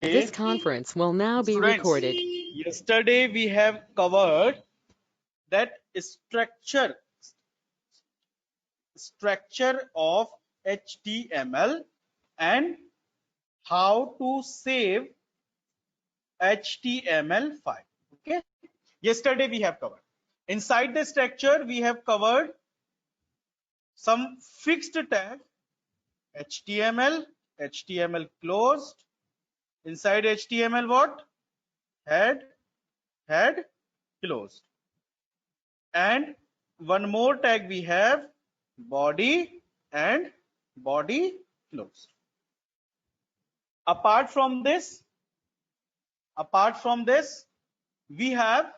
This conference will now be Students, recorded. yesterday we have covered that structure of HTML and how to save HTML file. Okay, yesterday we have covered. Inside the structure we have covered some fixed tag HTML, HTML closed. Inside HTML what? Head closed. And one more tag we have body and body closed. Apart from this, we have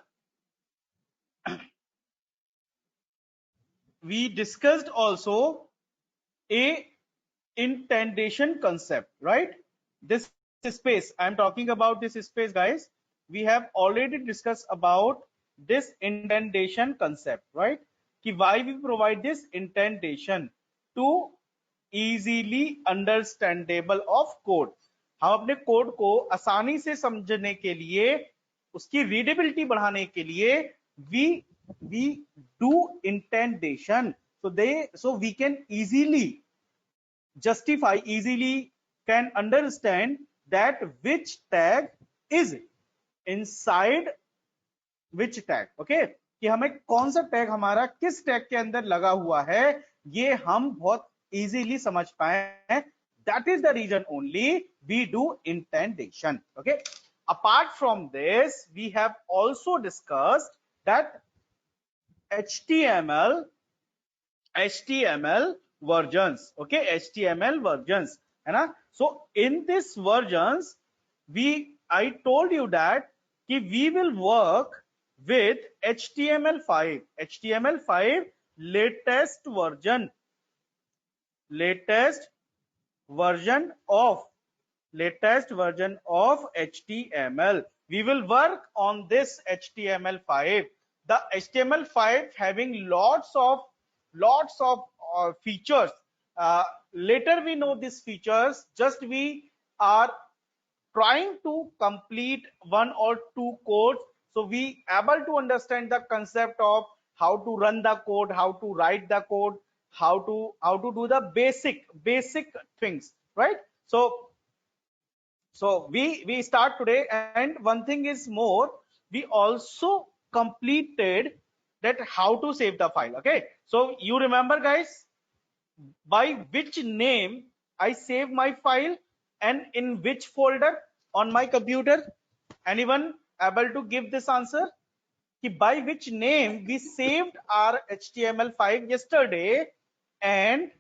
we discussed also a indentation concept, right? This space, I'm talking about this space, guys. We have already discussed about this indentation concept, right? Ki why we provide this indentation to easily understandable of code. हम अपने code को आसानी से समझने के लिए, उसकी readability बढ़ाने के लिए we do indentation, so we can easily justify, easily can understand that which tag is inside which tag. Okay, कि हमें कौन सा टैग हमारा किस टैग के अंदर लगा हुआ है, ये हम बहुत इजीली समझ पाए. That is the reason only we do indentation. Okay, apart from this, we have also discussed that HTML versions. Okay, HTML versions, है ना? So in this versions, I told you that we will work with HTML5 latest version of HTML. We will work on this HTML5. The HTML5 having lots of features. Later we know these features, just we are trying to complete one or two codes, so we able to understand the concept of how to run the code, how to write the code, how to do the basic things, right? So we start today. And one thing is more, we also completed that how to save the file. Okay, so you remember, guys, by which name I save my file and in which folder on my computer? Anyone able to give this answer? By which name we saved our HTML5 yesterday, and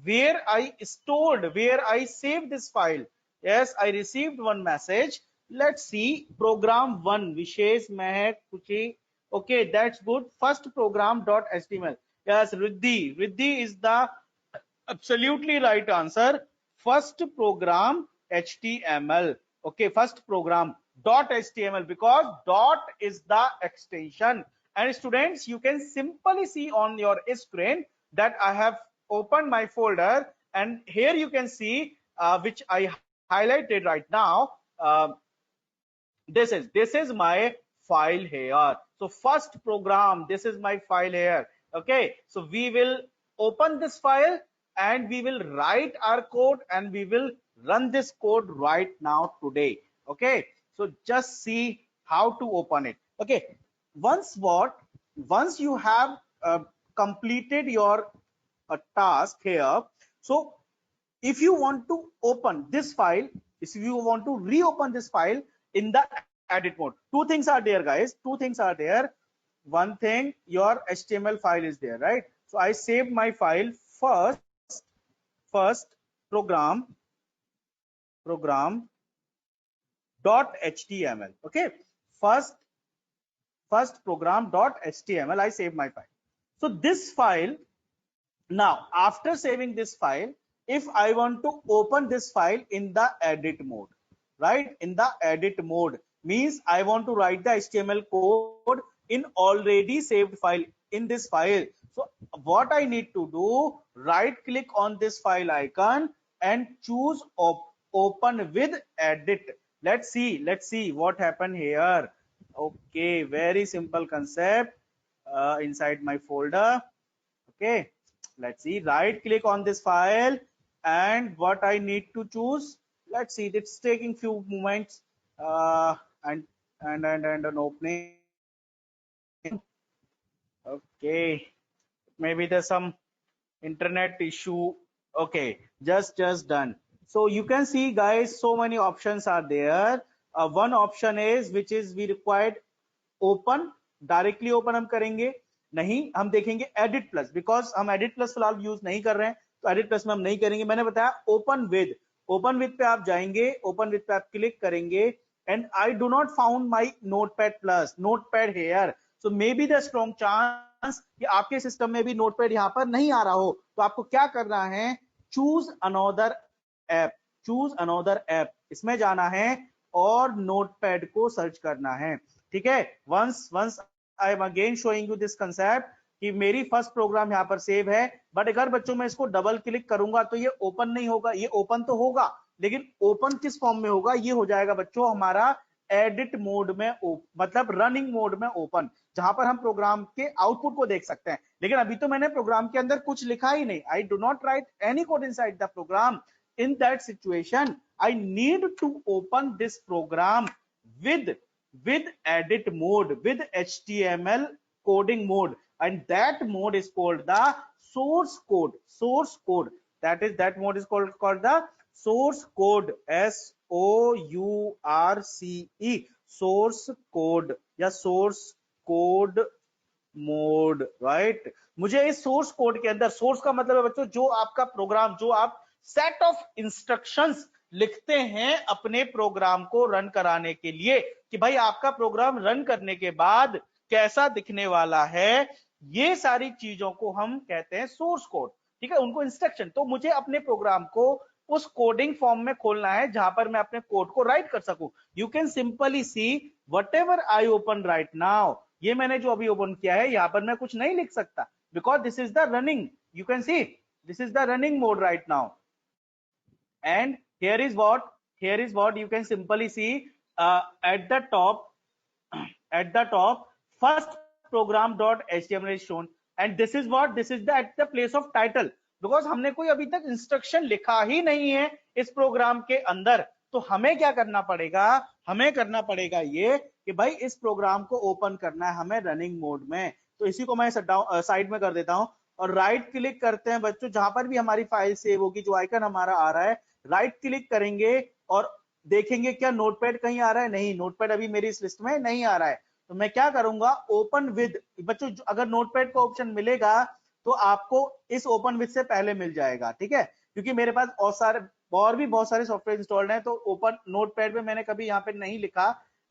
where I saved this file? Yes, I received one message. Let's see. Program 1, Vishesh Mehak Kuchi. Okay, that's good. First program.html. Yes, Riddhi is the absolutely right answer. First program HTML. Okay, first program .html, because dot is the extension. And students, you can simply see on your screen that I have opened my folder, and here you can see which I highlighted right now. This is my file here. So first program, this is my file here. Okay, so we will open this file and we will write our code and we will run this code right now today. Okay, so just see how to open it. Okay, once you have completed your task here, so if you want to open this file, if you want to reopen this file in the edit mode, two things are there, guys. One thing, your HTML file is there, right? So I saved my file first program .html. Okay, first program .html, I saved my file. So this file, now after saving this file, if I want to open this file in the edit mode, right? In the edit mode means I want to write the HTML code in already saved file in this file. So what I need to do, right click on this file icon and choose open with edit. let's see what happened here. Okay, very simple concept inside my folder. Okay, let's see, right click on this file, and what I need to choose, let's see, it's taking few moments, and an opening. Okay, maybe there's some internet issue. Okay, just done. So you can see guys, so many options are there. One option is which is we required open, directly open हम करेंगे नहीं, हम देखेंगे edit plus, because हम edit plus फिलहाल use नहीं कर रहे हैं, तो एडिट प्लस में हम नहीं करेंगे। मैंने बताया ओपन विद पे आप जाएंगे, ओपन विद पे आप क्लिक करेंगे, and I do not found my notepad plus, notepad here, so maybe the strong chance कि आपके सिस्टम में भी नोटपैड यहां पर नहीं आ रहा हो। तो आपको क्या करना है, choose another app, choose another app, इसमें जाना है और नोटपैड को सर्च करना है। ठीक है, once I am again showing you this concept कि मेरी फर्स्ट प्रोग्राम यहां पर सेव है, बट अगर बच्चों मैं इसको डबल क्लिक करूंगा तो ये ओपन नहीं होगा, ये ओपन तो होगा लेकिन ओपन किस फॉर्म में होगा, ये हो जाएगा बच्चों हमारा एडिट मोड में, मतलब रनिंग मोड में ओपन, जहां पर हम प्रोग्राम के आउटपुट को देख सकते हैं। लेकिन अभी तो मैंने प्रोग्राम के अंदर कुछ लिखा ही नहीं, I do not write any code inside the program. in that situation I need to open this program with edit mode, with HTML coding mode, and that mode is called the source code. That mode is called the source code, SOURCE, source code या source code mode, right. मुझे इस source code के अंदर, source का मतलब है बच्चों जो आपका प्रोग्राम, जो आप सेट ऑफ इंस्ट्रक्शंस लिखते हैं अपने प्रोग्राम को रन कराने के लिए, कि भाई आपका प्रोग्राम रन करने के बाद कैसा दिखने वाला है, ये सारी चीजों को हम कहते हैं सोर्स कोड। ठीक है, उनको इंस्ट्रक्शन, तो मुझे अपने प्रोग्राम को उस कोडिंग फॉर्म में खोलना है जहां पर मैं अपने कोड को राइट कर सकूं। You can simply see what ever I open right now, ये मैंने जो अभी ओपन किया है यहां पर मैं कुछ नहीं लिख सकता, because this is the running, you can see this is the running mode right now, and here is what you can simply see at the top first program.html is shown, and this is the at the place of title, because हमने कोई अभी तक instruction लिखा ही नहीं है इस programme के अंदर। तो हमें क्या करना पड़ेगा, हमें करना पड़ेगा ये कि भाई इस प्रोग्राम को ओपन करना है हमें रनिंग मोड में। तो इसी को मैं साइड में कर देता हूं और राइट क्लिक करते हैं बच्चों, जहां पर भी हमारी फाइल सेव होगी, जो आइकन हमारा आ रहा है, राइट क्लिक करेंगे और देखेंगे क्या नोटपैड कहीं आ रहा है, नहीं, नोटपैड अभी मेरी इस लिस्ट में नहीं आ रहा है। तो मैं क्या करूंगा, ओपन विद, बच्चों अगर नोटपैड का ऑप्शन मिलेगा तो आपको इस ओपन विद से पहले मिल जाएगा। ठीक है, क्योंकि मेरे पास और भी बहुत सारे सॉफ्टवेयर इंस्टॉल्ड हैं, तो ओपन नोटपैड में मैंने कभी यहाँ पे नहीं लिखा,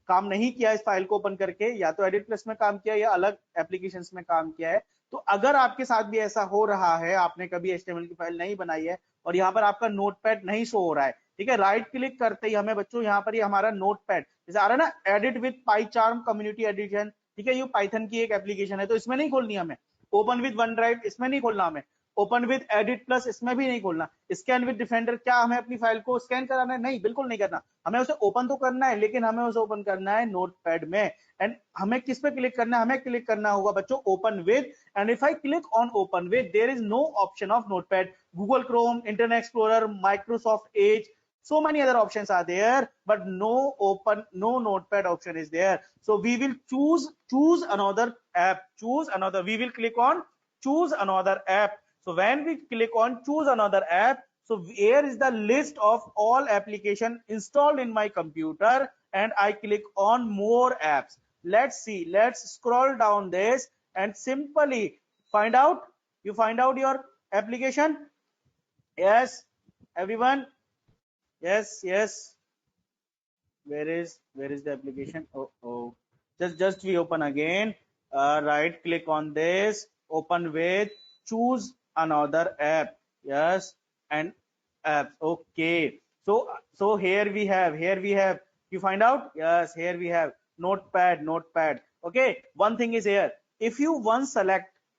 काम नहीं किया इस फाइल को ओपन करके, या तो एडिट प्लस में काम किया या अलग एप्लीकेशंस में काम किया है। तो अगर आपके साथ भी ऐसा हो रहा है, आपने कभी HTML की फाइल नहीं बनाई है और यहाँ पर आपका नोटपैड नहीं शो हो रहा है, ठीक है, राइट क्लिक करते ही हमें बच्चों यहाँ पर ये हमारा नोटपैड जैसे आ रहा है ना, एडिट विद पाइचार्म कम्युनिटी एडिशन, ठीक है, ये पाइथन की एक एप्लीकेशन है, तो इसमें नहीं खोलनी हमें। ओपन विद वन ड्राइव, इसमें नहीं खोलना हमें। ओपन विद एडिट प्लस, इसमें भी नहीं खोलना। स्कैन विद डिफेंडर, क्या हमें अपनी फाइल को स्कैन कराना है, नहीं, बिल्कुल नहीं करना। हमें उसे ओपन तो करना है, लेकिन हमें उसे ओपन करना है नोटपैड में। एंड हमें किस पे क्लिक करना है, हमें क्लिक करना होगा बच्चों open with, and if I click on open with there is no option of notepad. Google Chrome, internet explorer, Microsoft Edge, so many other options are there, but no notepad option is there. So we will choose another app, we will click on choose another app. So when we click on choose another app, so here is the list of all application installed in my computer, and I click on more apps. Let's see, let's scroll down this and simply find out, you find out your application. Yes, everyone. Yes, where is the application? Oh, just we open again, right click on this, open with, choose another app, yes, and apps. Okay, so here we have, you find out, yes, here we have notepad. Okay, one thing is here, if you once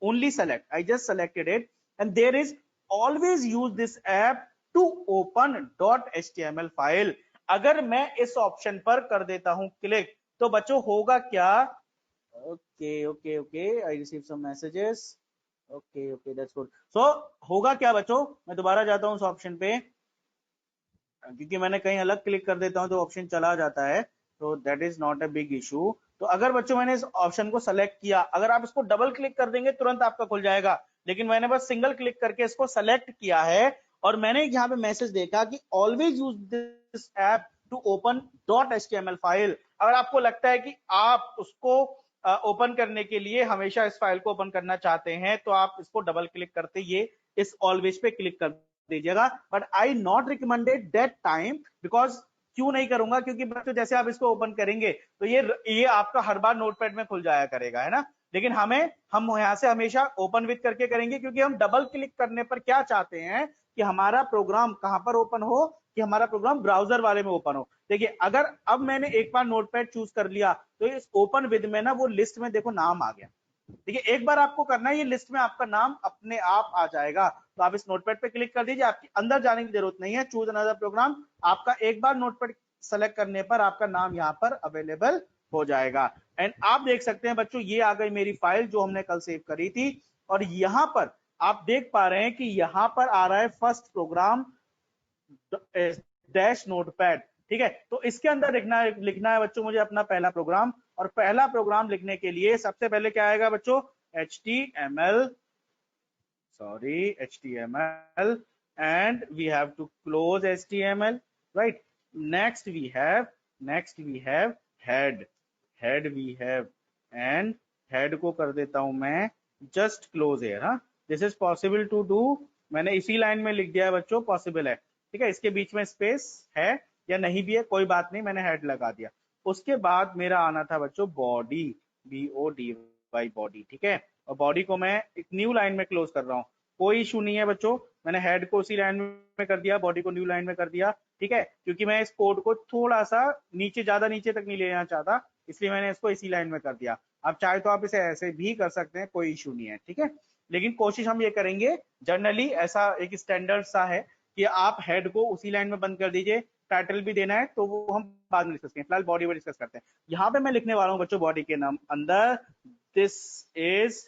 only select, I just selected it, and there is always use this app to open .html file. अगर मैं इस option पर कर देता हूं click, तो बच्चों होगा क्या? Okay okay okay, I receive some messages. Okay okay, that's good. So होगा क्या बच्चों, मैं दोबारा जाता हूं उस ऑप्शन पे, क्योंकि मैंने कहीं अलग क्लिक कर देता हूं तो ऑप्शन चला जाता है, तो that is not a big issue. तो अगर बच्चों मैंने इस ऑप्शन को सेलेक्ट किया, अगर आप इसको डबल क्लिक कर देंगे तुरंत आपका खुल जाएगा, लेकिन मैंने बस सिंगल क्लिक करके इसको सेलेक्ट किया है, और मैंने यहाँ पे मैसेज देखा कि always use this app to open .html file. अगर आपको लगता है कि आप उसको ओपन करने के लिए हमेशा इस फाइल को ओपन करना चाहते हैं, तो आप इसको डबल क्लिक करते ये इस ऑलवेज पे क्लिक कर दीजिएगा। But I not recommended that time, because क्यों नहीं करूंगा, क्योंकि बच्चों जैसे आप इसको ओपन करेंगे तो ये आपका हर बार नोटपैड में खुल जाया करेगा, है ना। लेकिन हम यहाँ से हमेशा ओपन विथ करके करेंगे, क्योंकि हम डबल क्लिक करने पर क्या चाहते हैं कि हमारा प्रोग्राम कहां पर ओपन हो, कि हमारा प्रोग्राम ब्राउजर वाले में ओपन हो। देखिए अगर अब मैंने एक बार नोटपैड चूज कर लिया, तो इस ओपन विद में ना वो लिस्ट में देखो नाम आ गया। देखिए एक बार आपको करना है, ये लिस्ट में आपका नाम अपने आप आ जाएगा। तो आप इस नोटपैड पे क्लिक कर दीजिए, आपकी अंदर जाने की जरूरत नहीं है, चूज अनदर प्रोग्राम। आपका एक बार नोटपैड सेलेक्ट करने पर आपका नाम यहाँ पर अवेलेबल हो जाएगा। एंड आप देख सकते हैं बच्चों, ये आ गई मेरी फाइल जो हमने कल सेव करी थी, और यहाँ पर आप देख पा रहे हैं कि यहाँ पर आ रहा है फर्स्ट प्रोग्राम डैश नोटपैड। ठीक है, तो इसके अंदर लिखना है बच्चों मुझे अपना पहला प्रोग्राम, और पहला प्रोग्राम लिखने के लिए सबसे पहले क्या आएगा बच्चों, HTML, sorry, HTML, and we have to close HTML, right? Next we have head we have, and head को कर देता हूं मैं just close here। हाँ, this is possible to do, मैंने इसी लाइन में लिख दिया है बच्चों, पॉसिबल है। ठीक है, इसके बीच में स्पेस है या नहीं भी है कोई बात नहीं, मैंने हेड लगा दिया। उसके बाद मेरा आना था बच्चों बॉडी, BODY, बॉडी। ठीक है, और बॉडी को मैं एक न्यू लाइन में क्लोज कर रहा हूँ, कोई इशू नहीं है बच्चों। मैंने हेड को उसी लाइन में कर दिया, बॉडी को न्यू लाइन में कर दिया। ठीक है, क्योंकि मैं इस कोड को थोड़ा सा नीचे, ज्यादा नीचे तक नहीं लेना चाहता, इसलिए मैंने इसको इसी लाइन में कर दिया। आप चाहे तो आप इसे ऐसे भी कर सकते हैं, कोई इशू नहीं है। ठीक है, लेकिन कोशिश हम ये करेंगे, जनरली ऐसा एक स्टैंडर्ड सा है कि आप हेड को उसी लाइन में बंद कर दीजिए। टाइटल भी देना है तो वो हम बाद में डिस्कस करेंगे, फिलहाल बॉडी में डिस्कस करते हैं। यहाँ पे मैं लिखने वाला हूँ बच्चों बॉडी के नाम अंदर, this is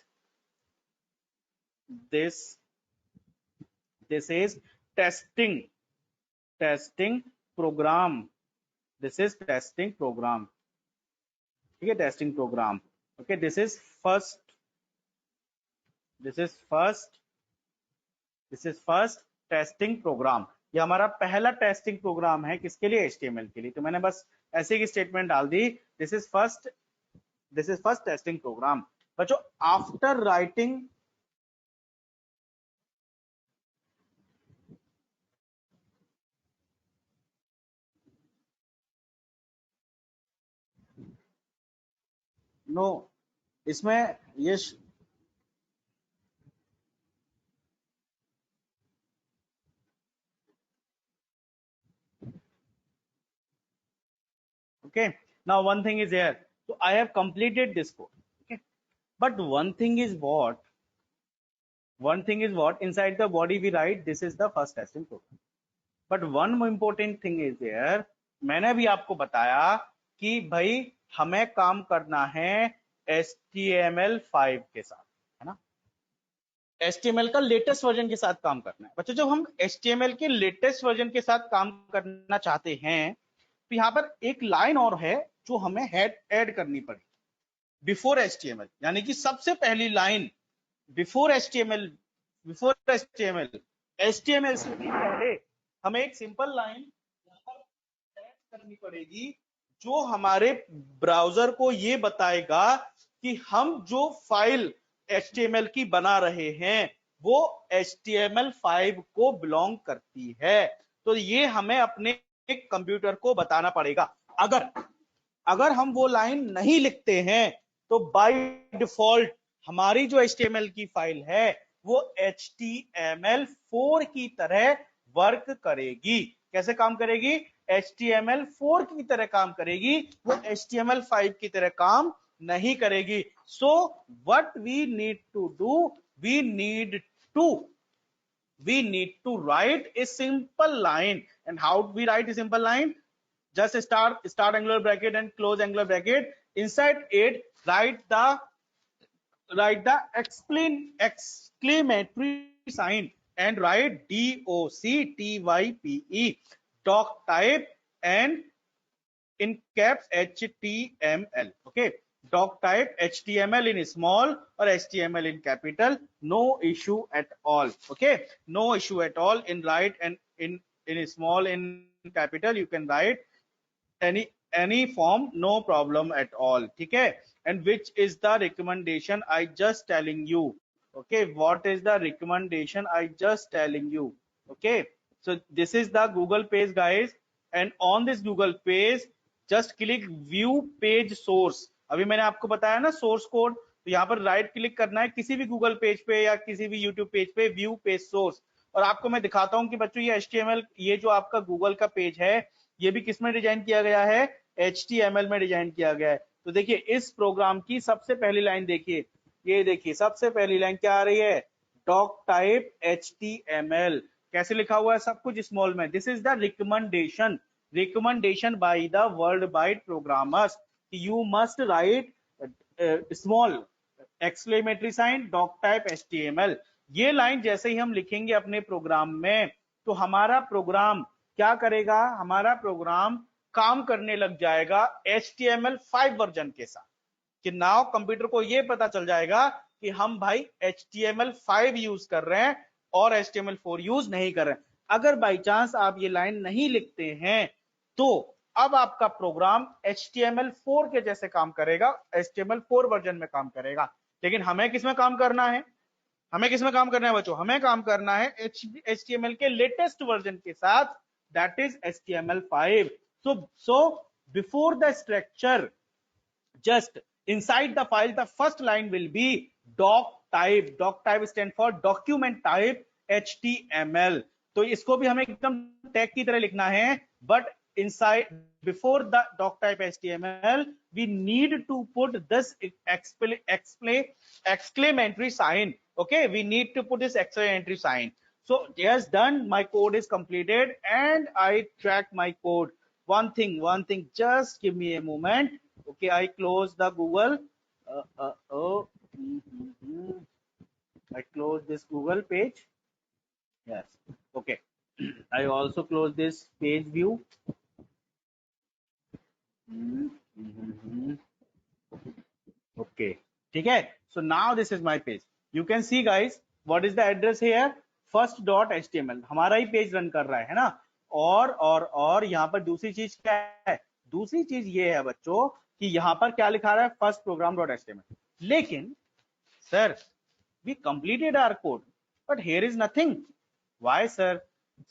testing program, this is testing program। ठीक है, testing program. Okay, this is first testing program. ये हमारा पहला टेस्टिंग प्रोग्राम है, किसके लिए, HTML के लिए। तो मैंने बस ऐसे की स्टेटमेंट डाल दी, this is first testing program. बच्चों आफ्टर राइटिंग, नो इसमें ये okay, now one thing is here, so I have completed this code, okay, but one thing is what inside the body we write this is the first testing program, but one more important thing is there, मैंने भी आपको बताया कि भाई हमें काम करना है HTML5 के साथ, है ना। HTML का लेटेस्ट वर्जन के साथ काम करना है बच्चों। जब हम HTML के लेटेस्ट वर्जन के साथ काम करना चाहते हैं, तो यहाँ पर एक लाइन और है जो हमें ऐड करनी पड़ेगी बिफोर HTML, यानी कि सबसे पहली लाइन बिफोर HTML HTML से भी पहले हमें एक सिंपल लाइन यहाँ पर ऐड करनी पड़ेगी, जो हमारे ब्राउजर को ये बताएगा कि हम जो फाइल HTML की बना रहे हैं वो HTML5 को बिलोंग करती है। तो ये हमें अपने कंप्यूटर को बताना पड़ेगा। अगर हम वो लाइन नहीं लिखते हैं तो बाय डिफॉल्ट हमारी जो HTML की फाइल है वो HTML4 की तरह वर्क करेगी। कैसे काम करेगी, HTML4 की तरह काम करेगी, वो HTML5 की तरह काम नहीं करेगी। So what we need to do, we need to write a simple line। and how we write a simple line, just start angular bracket and close angular bracket. Inside it, write the exclamatory sign and write DOCTYPE, doc type, and in caps HTML. Okay, doc type HTML in small or HTML in capital, no issue at all. Okay, no issue at all in write, and in small, in capital you can write any form, no problem at all. ठीक है? And which is the recommendation I just telling you? Okay, what is the recommendation I just telling you? Okay, so this is the Google page, guys, and on this Google page just click view page source. अभी मैंने आपको बताया ना source code, तो यहाँ पर right click करना है किसी भी गूगल पेज पे या किसी भी यूट्यूब पेज पे, व्यू पेज सोर्स, और आपको मैं दिखाता हूं कि बच्चों ये HTML, ये जो आपका गूगल का पेज है, ये भी किस में डिजाइन किया गया है? HTML में डिजाइन किया गया है। तो देखिए इस प्रोग्राम की सबसे पहली लाइन देखिए, ये देखिए सबसे पहली लाइन क्या आ रही है? Doc type HTML। कैसे लिखा हुआ है? सब कुछ स्मॉल में। This is the recommendation by the world wide programmers, you must write small exclamatory sign doc type HTML। ये लाइन जैसे ही हम लिखेंगे अपने प्रोग्राम में, तो हमारा प्रोग्राम क्या करेगा? हमारा प्रोग्राम काम करने लग जाएगा HTML5 वर्जन के साथ, कि नाउ कंप्यूटर को ये पता चल जाएगा कि हम भाई HTML5 यूज कर रहे हैं और HTML4 यूज नहीं कर रहे हैं। अगर बाई चांस आप ये लाइन नहीं लिखते हैं, तो अब आपका प्रोग्राम HTML4 के जैसे काम करेगा, HTML4 वर्जन में काम करेगा। लेकिन हमें किसमें काम करना है? हमें किसमें काम करना है बच्चों? हमें काम करना है HTML के लेटेस्ट वर्जन के साथ, that is HTML5। so before the structure, just inside the file, the first line will be doc type stand for document type HTML। तो इसको भी हमें एकदम टैग की तरह लिखना है, but inside, before the doc type HTML, we need to put this exclamatory sign. Okay, we need to put this exclamatory sign. So yes, done, my code is completed and I track my code. One thing, just give me a moment. Okay, I close the Google. I close this Google page. Yes. Okay. I also close this page view. Okay. ठीक है. So now this is my page. You can see, guys, what is the address here? First.html हमारा ही page run कर रहा है ना? और यहाँ पर दूसरी चीज क्या है? दूसरी चीज ये है बच्चों कि यहाँ पर क्या लिखा रहा है? First program dot HTML। लेकिन sir, we completed our code, but here is nothing. Why, sir?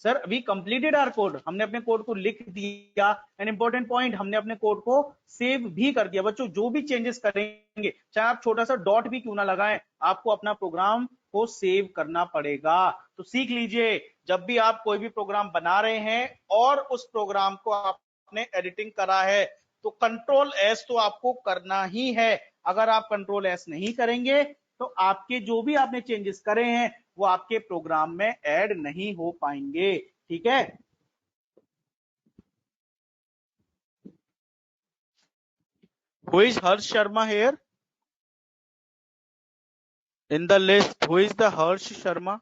Sir, we completed our code, हमने अपने कोड को लिख दिया, एन इंपॉर्टेंट पॉइंट, हमने अपने कोड को सेव भी कर दिया। बच्चों जो भी चेंजेस करेंगे, चाहे आप छोटा सा डॉट भी क्यों ना लगाएं, आपको अपना प्रोग्राम को सेव करना पड़ेगा। तो सीख लीजिए, जब भी आप कोई भी प्रोग्राम बना रहे हैं और उस प्रोग्राम को आपने एडिटिंग करा है, तो कंट्रोल एस तो आपको करना ही है। अगर आप कंट्रोल एस नहीं करेंगे, तो आपके जो भी आपने चेंजेस करे हैं वो आपके प्रोग्राम में ऐड नहीं हो पाएंगे। ठीक है? Who is Harsh Sharma here? In the list, who is the Harsh Sharma?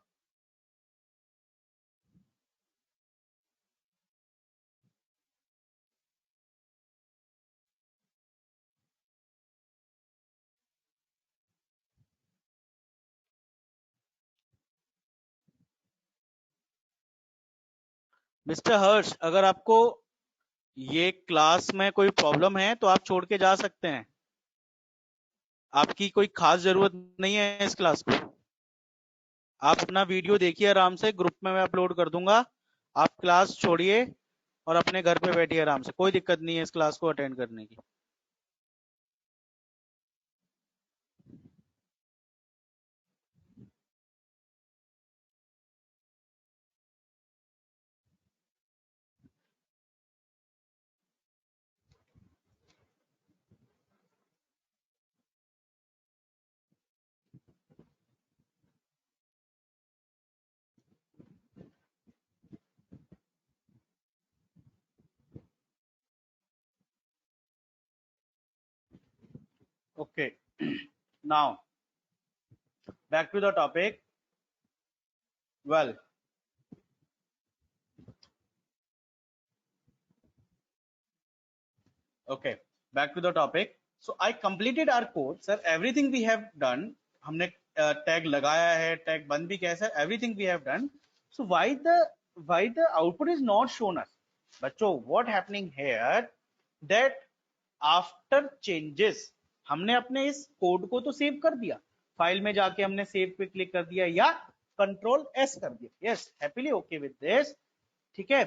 Mister Harsh, अगर आपको ये क्लास में कोई प्रॉब्लम है तो आप छोड़ के जा सकते हैं, आपकी कोई खास जरूरत नहीं है इस क्लास को। आप अपना वीडियो देखिए आराम से, ग्रुप में मैं अपलोड कर दूंगा। आप क्लास छोड़िए और अपने घर पे बैठिए आराम से, कोई दिक्कत नहीं है इस क्लास को अटेंड करने की। Okay. Now back to the topic. Well, okay, back to the topic. So I completed our code, sir. Everything we have done. हमने tag लगाया है, tag बंद भी किया है, sir. Everything we have done. So why the output is not shown us? बच्चों, what happening here? That after changes हमने अपने इस कोड को तो सेव कर दिया, फाइल में जाके हमने सेव पे क्लिक कर दिया या कंट्रोल एस कर दिया. Yes, happily okay with this. ठीक है,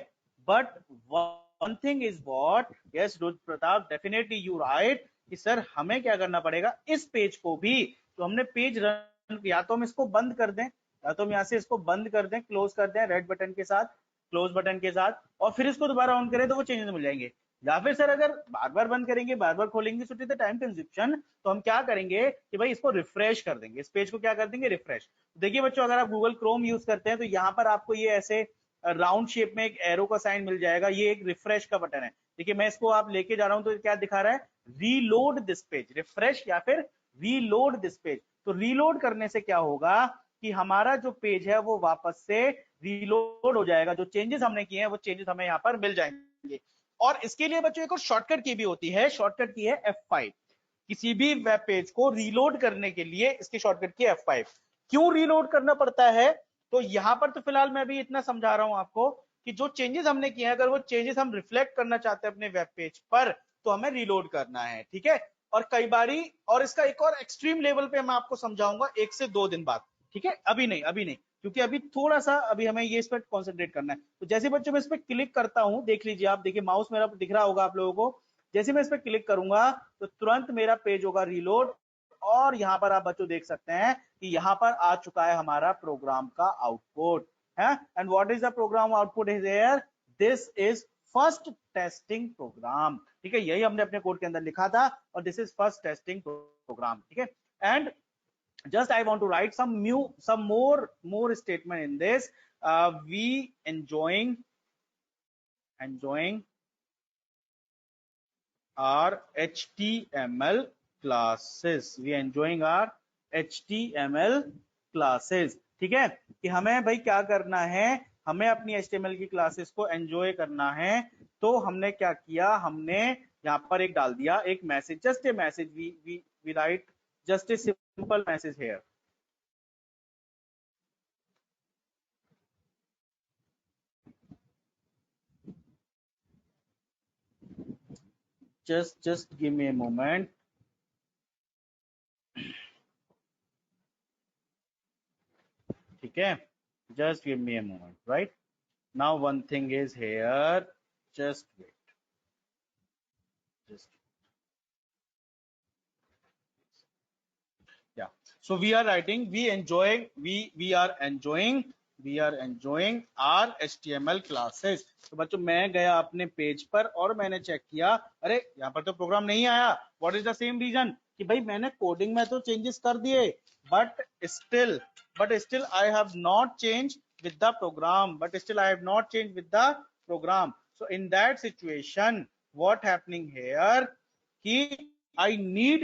but one thing is what, yes Rudra Pratap, definitely you right कि सर हमें क्या करना पड़ेगा, इस पेज को भी. तो हमने पेज रन, या तो हम इसको बंद कर दें, या तो हम यहाँ से इसको बंद कर दें, क्लोज कर दें रेड बटन के साथ, क्लोज बटन के साथ, और फिर इसको दोबारा ऑन करें तो वो चेंजेस मिल जाएंगे. या फिर सर अगर बार बार बंद करेंगे, बार बार खोलेंगे, सो द टाइम कंजप्शन, तो हम क्या करेंगे कि भाई इसको रिफ्रेश कर देंगे, इस पेज को क्या कर देंगे, रिफ्रेश. देखिए बच्चों, अगर आप गूगल क्रोम यूज करते हैं तो यहाँ पर आपको ये ऐसे राउंड शेप में एक एरो का साइन मिल जाएगा, ये एक रिफ्रेश का बटन है. देखिए मैं इसको आप लेके जा रहा हूं तो क्या दिखा रहा है, रीलोड दिस पेज, रिफ्रेश या फिर रीलोड दिस पेज. तो रीलोड करने से क्या होगा कि हमारा जो पेज है वो वापस से रीलोड हो जाएगा, जो चेंजेस हमने किए हैं वो चेंजेस हमें यहाँ पर मिल जाएंगे. और इसके लिए बच्चों एक और शॉर्टकट की भी होती है, शॉर्टकट की है F5. किसी भी वेब पेज को रीलोड करने के लिए इसकी शॉर्टकट की F5. क्यों रीलोड करना पड़ता है, तो यहां पर तो फिलहाल मैं अभी इतना समझा रहा हूं आपको कि जो चेंजेस हमने किए हैं, अगर वो चेंजेस हम रिफ्लेक्ट करना चाहते हैं अपने वेब पेज पर, तो हमें रीलोड करना है. ठीक है, और कई बारी, और इसका एक और एक्सट्रीम लेवल पे मैं आपको समझाऊंगा 1 से 2 दिन बाद. ठीक है, अभी नहीं, अभी नहीं, क्योंकि अभी थोड़ा सा अभी हमें ये इस पर कॉन्सेंट्रेट करना है. तो जैसे बच्चों मैं इस पर क्लिक करता हूं, देख लीजिए आप, देखिए माउस मेरा दिख रहा होगा आप लोगों को. जैसे मैं इस पर क्लिक करूंगा तो तुरंत मेरा पेज होगा रीलोड, और यहां पर आप बच्चों देख सकते हैं कि यहां पर आ चुका है हमारा प्रोग्राम का आउटपुट है. And what is the program output is here, this is first testing program. ठीक है, यही हमने अपने कोड के अंदर लिखा था, और this is first testing program. ठीक है, and just I want to write some more statement in this. We enjoying our HTML classes. We enjoying our HTML classes. ठीक है, कि हमें भाई क्या करना है, हमें अपनी HTML की क्लासेस को एंजॉय करना है. तो हमने क्या किया, हमने यहाँ पर एक डाल दिया, एक message, just a message, we write just a simple message here. just give me a moment. ठीक है, just give me a moment. Right now one thing is here, just wait, just yeah. So we are writing, we are enjoying our HTML classes. तो बच्चों मैं गया अपने page पर और मैंने चेक किया, अरे यहाँ पर तो प्रोग्राम नहीं आया. What is the same reason कि भाई मैंने कोडिंग में तो चेंजेस कर दिए, but still I have not change with the program, but still I have not changed with the program. So in that situation, what happening here ki I need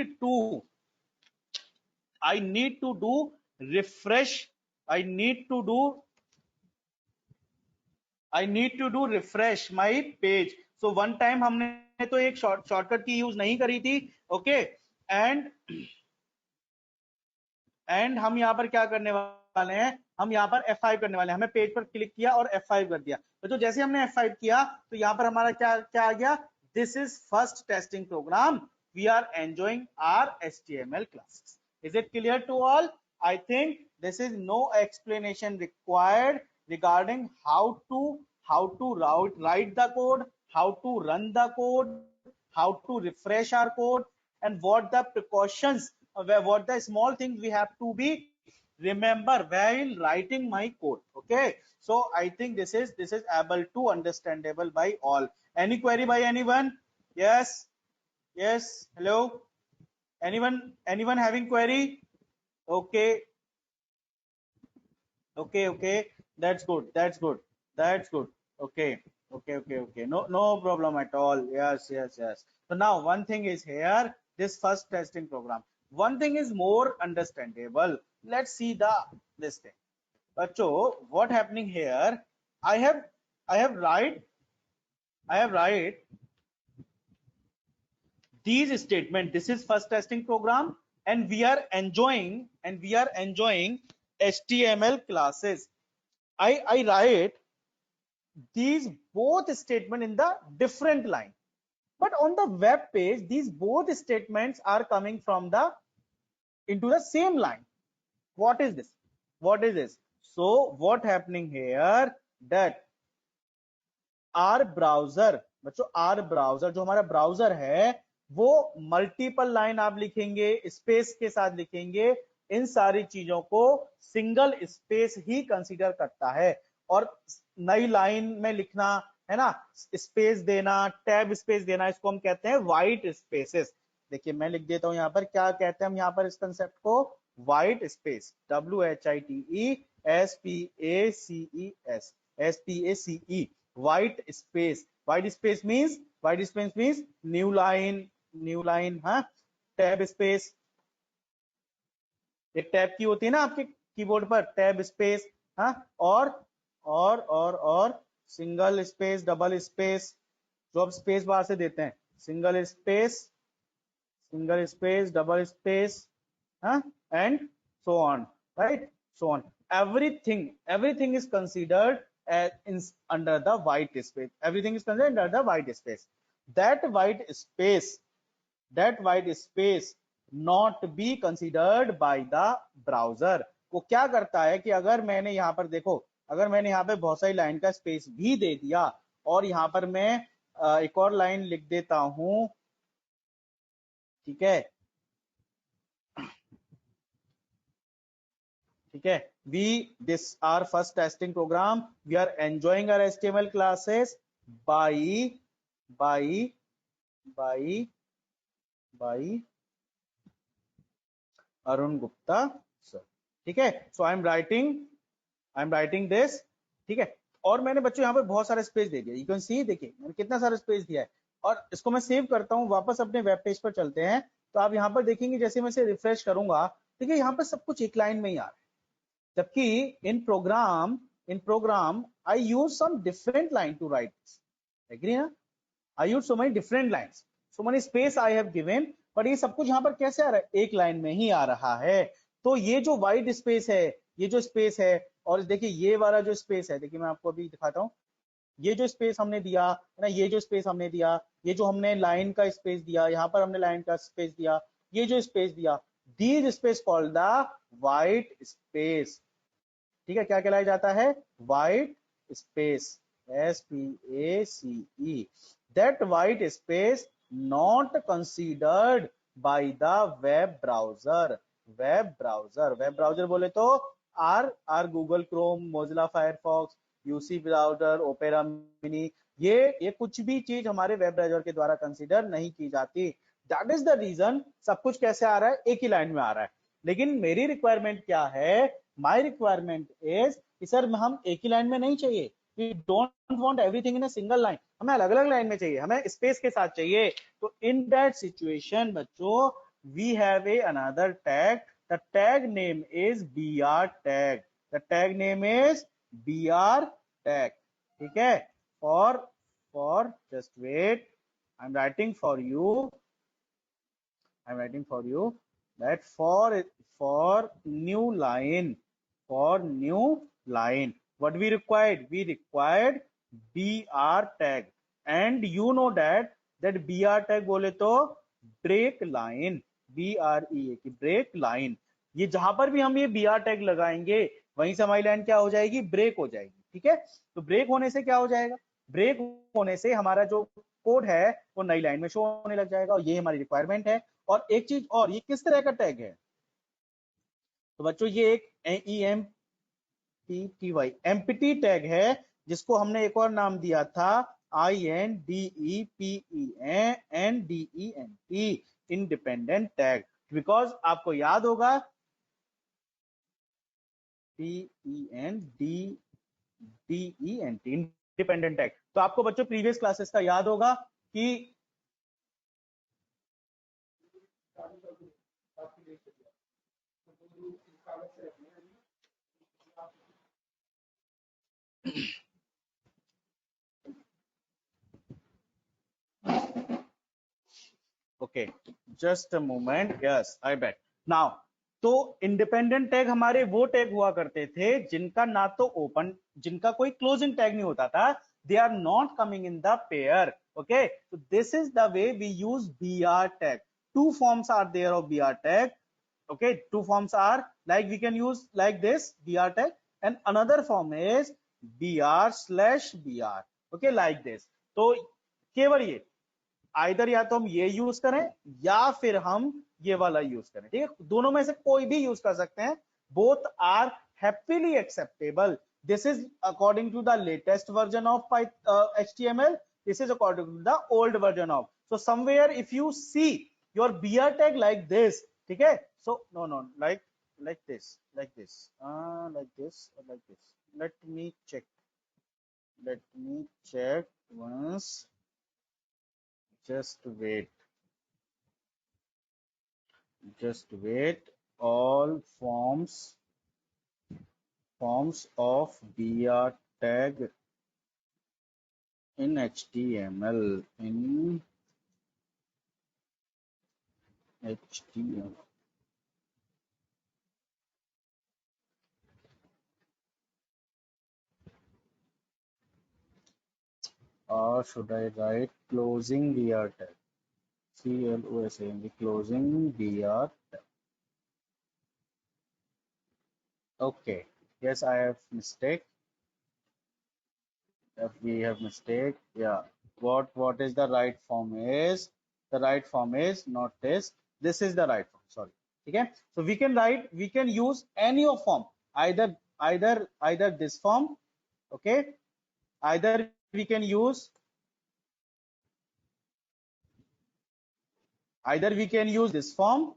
to do refresh, I need to do refresh my page. So one time हमने तो एक shortcut की use नहीं करी थी. Okay, and हम यहाँ पर क्या करने वाले हैं, हम यहाँ पर F5 करने वाले हैं. हमें पेज पर क्लिक किया और F5 कर दिया. तो जैसे हमने F5 किया तो यहाँ पर हमारा क्या आ गया, this is first testing program, we are enjoying our HTML classes. Is it clear to all? I think this is no explanation required regarding how to write the code, how to run the code, how to refresh our code, and what the precautions, what the small things we have to be remember while writing my code. Okay, so I think this is able to understandable by all. Any query by anyone? Yes, hello, anyone having query? Okay, that's good. Okay, no problem at all. Yes. So now one thing is here, this first testing program. One thing is more understandable. Let's see this thing. Bacho, what happening here? I have write these statement. This is first testing program, and we are enjoying HTML classes. I write these both statement in the different line, but on the web page these both statements are coming from the into the same line. What is this? So what happening here, that our browser, बच्चों our browser, जो हमारा browser है वो multiple line आप लिखेंगे, space के साथ लिखेंगे, इन सारी चीजों को सिंगल स्पेस ही कंसीडर करता है। और नई लाइन में लिखना है ना, स्पेस देना, टैब स्पेस देना, इसको हम कहते हैं व्हाइट स्पेसेस। देखिए मैं लिख देता हूं यहाँ पर, क्या कहते हैं हम यहाँ पर इस कंसेप्ट को, white space, WHITE white space. White space means new line, हाँ, टैब स्पेस, एक टैब की होती है ना आपके कीबोर्ड पर, टैब स्पेस, हाँ, और सिंगल स्पेस, डबल स्पेस, जो आप स्पेस बार से देते हैं, सिंगल स्पेस, डबल स्पेस, हाँ, and so on, right? So on. Everything is considered as under the white space. Everything is considered under the white space. That white space not be considered by the browser. वो क्या करता है कि अगर मैंने यहाँ पर देखो, अगर मैंने यहाँ पे बहुत सारी लाइन का स्पेस भी दे दिया और यहाँ पर मैं एक और लाइन लिख देता हूं, ठीक है, this our first testing program, we are enjoying our HTML classes by Arun Gupta sir, ठीक है। so I'm writing this, ठीक है। और मैंने बच्चों यहाँ पे बहुत सारा स्पेस दे दिया, यू कैन सी, देखिए मैंने कितना सारा स्पेस दिया है। और इसको मैं सेव करता हूँ, वापस अपने वेब पेज पर चलते हैं, तो आप यहाँ पर देखेंगे जैसे मैं इसे रिफ्रेश करूंगा, देखिए यहाँ पर सब कुछ एक लाइन में ही आ रहा है, जबकि in program I use some different line to write this, agree ना, I use so many different lines, so many space I have given, पर ये सब कुछ यहाँ पर कैसे आ रहा है, एक लाइन में ही आ रहा है। तो ये जो वाइड स्पेस है, ये जो स्पेस है, और देखिए ये वाला जो स्पेस है, देखिए मैं आपको अभी दिखाता हूँ, ये जो स्पेस हमने दिया है ना, ये जो स्पेस हमने दिया, ये जो हमने लाइन का स्पेस दिया, यहाँ पर हमने लाइन का स्पेस दिया, ये जो स्पेस दिया, these space called the white space, ठीक है, क्या कहलाया जाता है, white space, SPACE, that white space not considered by the web browser बोले तो are Google Chrome, Mozilla Firefox, UC browser, Opera Mini, ये कुछ भी चीज हमारे वेब ब्राउजर के द्वारा कंसीडर नहीं की जाती। दैट इज द रीजन सब कुछ कैसे आ रहा है, एक ही लाइन में आ रहा है। लेकिन मेरी रिक्वायरमेंट क्या है, माई रिक्वायरमेंट इज कि सर हम एक ही लाइन में नहीं चाहिए, we don't want everything in a single line, हमें अलग अलग लाइन में चाहिए, हमें स्पेस के साथ चाहिए। तो इन दैट सिचुएशन बच्चों we have a another tag, the tag name is br tag, the tag name is br tag, ठीक है। For just wait, I am writing for you that for new line, what we required br tag, and you know that br tag बोले तो break line, BREAK की break line, ये जहां पर भी हम ये br tag लगाएंगे वहीं से हमारी लाइन क्या हो जाएगी, ब्रेक हो जाएगी, ठीक है। तो ब्रेक होने से क्या हो जाएगा, ब्रेक होने से हमारा जो कोड है वो नई लाइन में शो होने लग जाएगा, और ये हमारी रिक्वायरमेंट है। और एक चीज और, ये किस तरह का टैग है, तो बच्चों ये एक एम्प्टी टैग है, जिसको हमने एक और नाम दिया था INDEPENDENT, इंडिपेंडेंट टैग, बिकॉज आपको याद होगा PENDENT इंडिपेंडेंट टैग। तो आपको बच्चों प्रीवियस क्लासेस का याद होगा कि okay, just a moment, yes I bet now. तो इंडिपेंडेंट टैग हमारे वो टैग हुआ करते थे जिनका ना तो ओपन, जिनका कोई क्लोजिंग टैग नहीं होता था, they are not coming in the pair. Okay, so this is the way we use br tag. Two forms are there of br tag. Okay, two forms are like we can use like this br tag, and another form is br/br. Okay, like this. तो केवल ये either या तो हम ये use करें या फिर हम ये वाला यूज करें, ठीक है, दोनों में से कोई भी यूज कर सकते हैं। Both are happily acceptable. This is according to the latest version of HTML, this is according to the old version of, so somewhere if you see your br tag like this, ठीक है, so no like this like this like this or like this, let me check once, just wait, all forms of br tag in HTML, or should I write closing br tag, CLOSING, closing br tag. Okay, yes, I have mistake. If we have mistake, yeah, what is the right form is, the right form is not this is the right form, sorry, okay. So we can write, we can use any of form, either this form, okay, either we can use this form,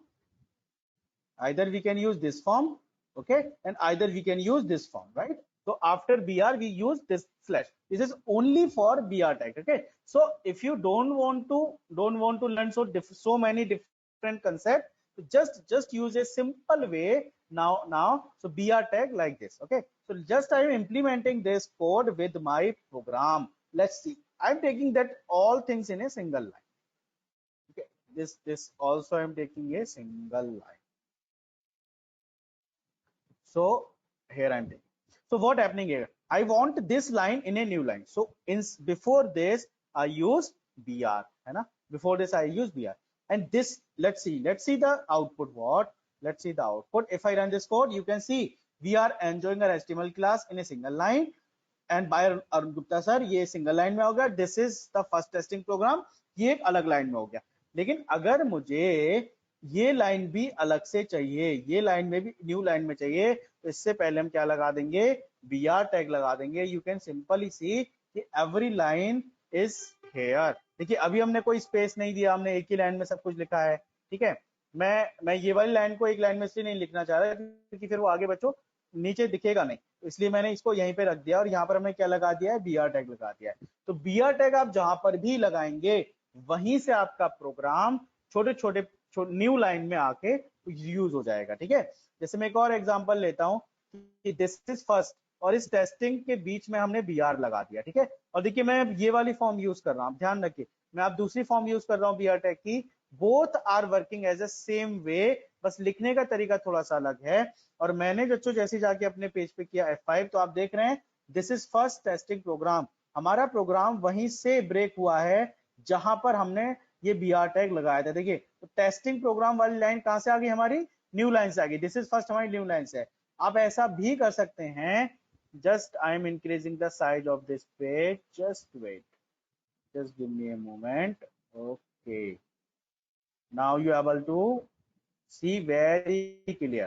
either we can use this form, okay, and either we can use this form, right? So after br we use this slash, this is only for br tag, okay. So if you don't want to learn so many different concepts, just use a simple way now. So br tag like this, okay. So just I am implementing this code with my program. Let's see, I'm taking that all things in a single line, okay. This also I'm taking a single line. So here I'm taking. So what happening here? I want this line in a new line. So before this I use br, है ना? Before this I use br, and this let's see the output. What? Let's see the output. If I run this code, you can see we are enjoying our HTML class in a single line. And by Arun Gupta sir, ये single line में हो गया. This is the first testing program. ये एक अलग line में हो गया. लेकिन अगर मुझे ये लाइन भी अलग से चाहिए, ये लाइन में भी न्यू लाइन में चाहिए, तो इससे पहले हम क्या लगा देंगे, br टैग लगा देंगे। यू कैन सिंपली सी कि एवरी लाइन इज हेयर। देखिए अभी हमने कोई स्पेस नहीं दिया, हमने एक ही लाइन में सब कुछ लिखा है, ठीक है। मैं ये वाली लाइन को एक लाइन में इसलिए नहीं लिखना चाह रहा क्योंकि फिर वो आगे बच्चों नीचे दिखेगा नहीं, इसलिए मैंने इसको यहीं पे रख दिया और यहाँ पर हमने क्या लगा दिया है, br टैग लगा दिया है। तो br टैग आप जहां पर भी लगाएंगे वहीं से आपका प्रोग्राम छोटे छोटे न्यू लाइन में आके यूज हो जाएगा, ठीक है। जैसे मैं एक और एग्जांपल लेता हूं कि दिस इज फर्स्ट, और इस टेस्टिंग के बीच में हमने br लगा दिया, ठीक है। और देखिए मैं ये वाली फॉर्म यूज कर रहा हूं, ध्यान रखिए मैं आप दूसरी फॉर्म यूज कर रहा हूं br टैग की, both are working as a same way, बस लिखने का तरीका थोड़ा सा अलग है। और मैंने बच्चों जैसे जाके अपने पेज पे किया F5, तो आप देख रहे हैं this is first testing program, हमारा प्रोग्राम वहीं से ब्रेक हुआ है जहां पर हमने ये br टैग लगाया था। देखिए तो टेस्टिंग प्रोग्राम वाली लाइन कहां से आ गई, हमारी न्यू लाइन से आ गई, दिस इज फर्स्ट हमारी न्यू लाइन से है। आप ऐसा भी कर सकते हैं, just I am increasing the size of this page, just wait, just give me a moment, okay, now you are able to see very clear.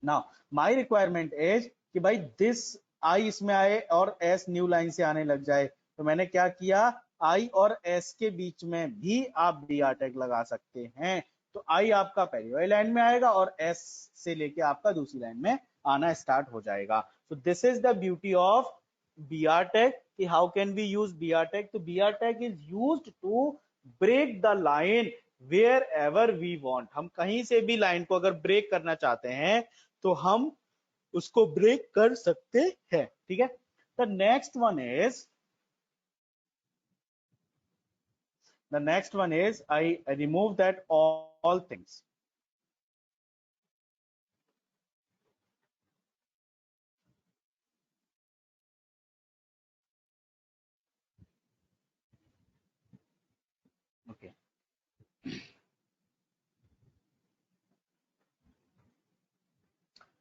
Now my requirement is कि भाई this I इसमें आए और S new line से आने लग जाए, तो मैंने क्या किया, I और S के बीच में भी आप br टैग लगा सकते हैं। तो I आपका पहली वाली लाइन में आएगा और S से लेके आपका दूसरी लाइन में आना स्टार्ट हो जाएगा। So this is the beauty of br tag, कि how can we use br tag? तो br tag is used to break the line wherever we want, हम कहीं से भी लाइन को अगर ब्रेक करना चाहते हैं तो हम उसको ब्रेक कर सकते हैं, ठीक है। The next one is I remove that all things. Okay.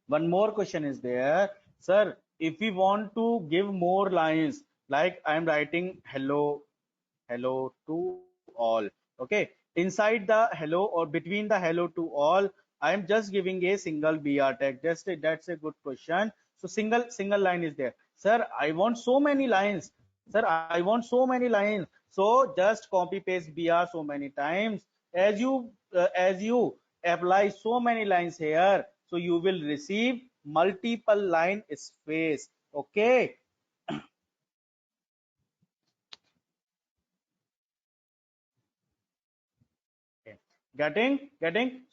One more question is there, sir. If we want to give more lines, like I am writing hello, hello to all. Okay. Inside the hello or between the hello to all, I am just giving a single BR tag. That's a good question. So single line is there. Sir, I want so many lines. Sir, I want so many lines. So just copy paste BR so many times. As you apply so many lines here, so you will receive multiple line space. Okay. Getting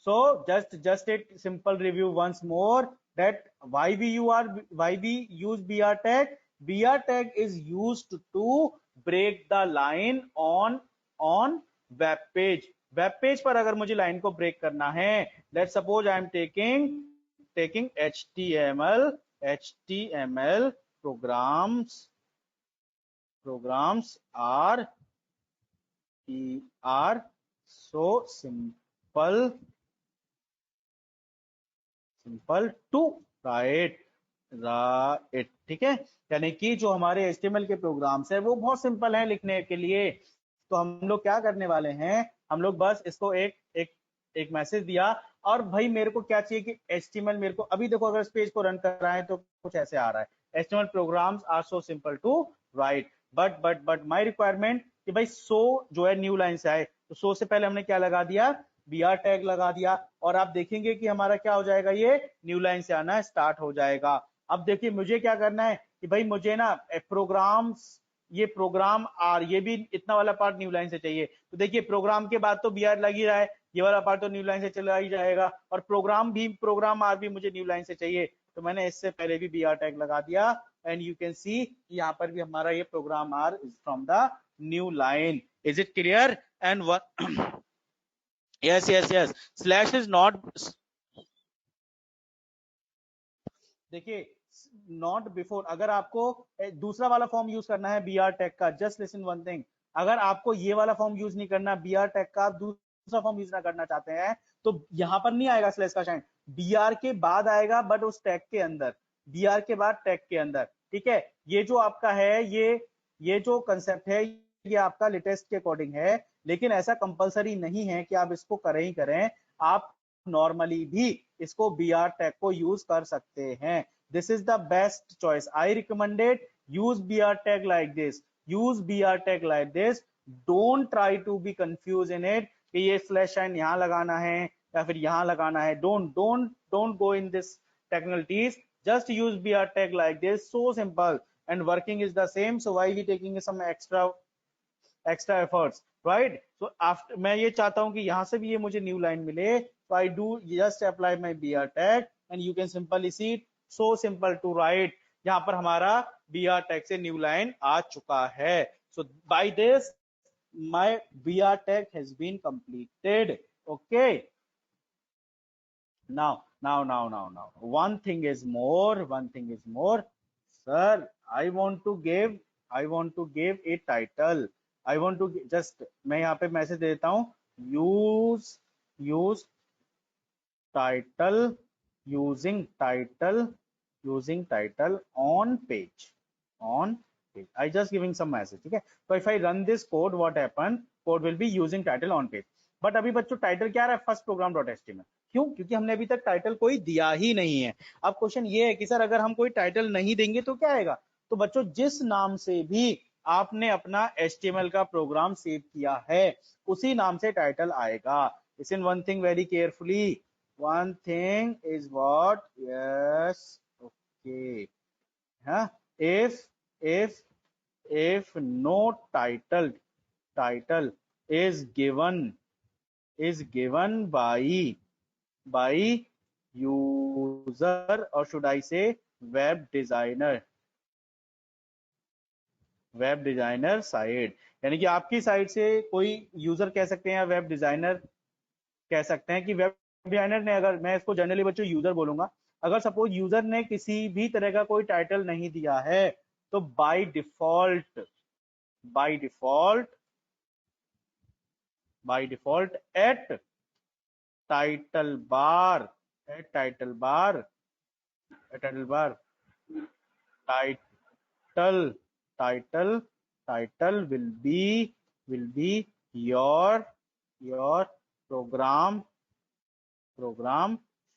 so just a simple review once more, that why we use br tag. Br tag is used to break the line on web page पर अगर मुझे line को break करना है, let's suppose I am taking html programs are so simple to write, ठीक है। यानी कि जो हमारे HTML के प्रोग्राम्स है वो बहुत सिंपल है लिखने के लिए। तो हम लोग क्या करने वाले हैं, हम लोग बस इसको एक मैसेज दिया, और भाई मेरे को क्या चाहिए कि HTML मेरे को अभी देखो, अगर इस पेज को रन कर रहा है तो कुछ ऐसे आ रहा है, HTML programs are so simple to write, but my requirement कि भाई सो जो है न्यू लाइन से आए, तो सो से पहले हमने क्या लगा दिया, br टैग लगा दिया, और आप देखेंगे कि हमारा क्या हो जाएगा, ये न्यू लाइन से आना स्टार्ट हो जाएगा। अब देखिए मुझे क्या करना है कि भाई मुझे ना प्रोग्राम्स, ये प्रोग्राम आर, ये भी इतना वाला पार्ट न्यू लाइन से चाहिए, तो देखिए प्रोग्राम के बाद तो br लग ही रहा है, ये वाला पार्ट तो न्यू लाइन से चला ही जाएगा, और प्रोग्राम आर भी मुझे न्यू लाइन से चाहिए, तो मैंने इससे पहले भी br टैग लगा दिया, एंड यू कैन सी यहाँ पर भी हमारा ये program are is from the new line. Is it clear? And yes, slash is not, देखिए नॉट बिफोर, अगर आपको दूसरा वाला फॉर्म यूज करना है br टैग का, जस्ट लिसन वन थिंग, अगर आपको ये वाला फॉर्म यूज नहीं करना, br टैग का दूसरा फॉर्म यूज ना करना चाहते हैं, तो यहां पर नहीं आएगा स्लैश का साइन, br के बाद आएगा, बट उस टैग के अंदर, br के बाद टैग के अंदर, ठीक है। ये जो आपका है, ये जो कंसेप्ट है, ये आपका लेटेस्ट के अकॉर्डिंग है, लेकिन ऐसा कंपलसरी नहीं है कि आप इसको करें ही करें, आप नॉर्मली भी इसको br टैग को यूज कर सकते हैं। This is the best choice, I recommended use br tag like this, use br tag like this, don't try to be confuse in it कि ये स्लैश साइन यहां लगाना है या फिर यहां लगाना है, don't go in this technicalities, just use br tag like this, so simple, and working is the same, so why we taking some extra efforts, right? So after मैं ये चाहता हूं कि यहां से भी ये मुझे न्यू लाइन मिले, so I do just apply my br tag and you can simply see it, so simple to write, यहाँ पर हमारा br tag से न्यू लाइन आ चुका है। So by this my br tag has been completed। Okay, now one thing is more, sir, I want to give a title, I want to just, मैं यहाँ पे message देता हूँ, use title, using title on page, I just giving some message, ठीक है। तो if I run this code, what happen, code will be using title on page, but अभी बच्चों टाइटल क्या आ रहा है, फर्स्ट प्रोग्राम डॉट एचटीएमएल, क्यों, क्योंकि हमने अभी तक टाइटल कोई दिया ही नहीं है। अब क्वेश्चन ये है कि सर अगर हम कोई टाइटल नहीं देंगे तो क्या आएगा, तो बच्चों जिस नाम से भी आपने अपना HTML का प्रोग्राम सेव किया है उसी नाम से टाइटल आएगा। Listen one thing very carefully, one thing is what, yes, okay, huh? if no title is given is given by user, or should I say web designer side, यानी कि आपकी side से कोई यूजर कह सकते हैं या वेब डिजाइनर कह सकते हैं कि वेब डिजाइनर ने, अगर मैं इसको जनरली बच्चों यूजर बोलूंगा, अगर सपोज यूजर ने किसी भी तरह का कोई टाइटल नहीं दिया है तो by default at title bar title title will be your program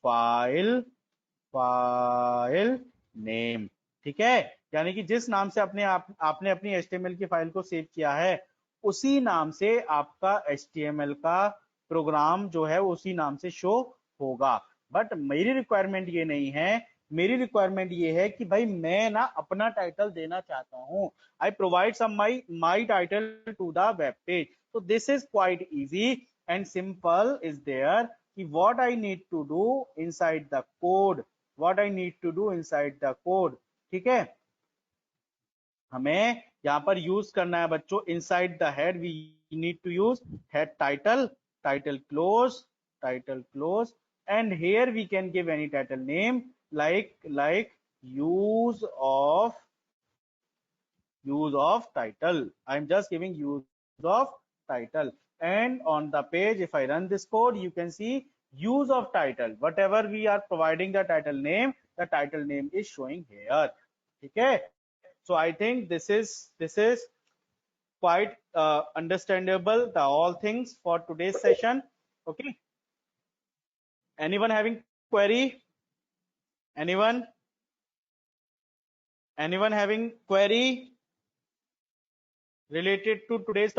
file name। ठीक है, यानी कि जिस नाम से आपने अपनी HTML की फाइल को सेव किया है उसी नाम से आपका HTML का प्रोग्राम जो है उसी नाम से शो होगा। बट मेरी रिक्वायरमेंट ये नहीं है, मेरी रिक्वायरमेंट ये है कि भाई मैं ना अपना टाइटल देना चाहता हूं, I provide some my title to the web page. तो this is quite easy and simple is there कि what I need to do inside the code, ठीक है, हमें यहाँ पर यूज करना है बच्चों inside the head, we need to use head title close and here we can give any title name like use of title। I'm just giving use of title, and on the page if I run this code you can see use of title, whatever we are providing the title name, the title name is showing here। okay, so I think this is quite understandable, the all things for today's session। okay, anyone having query? anyone having query related to today's topic?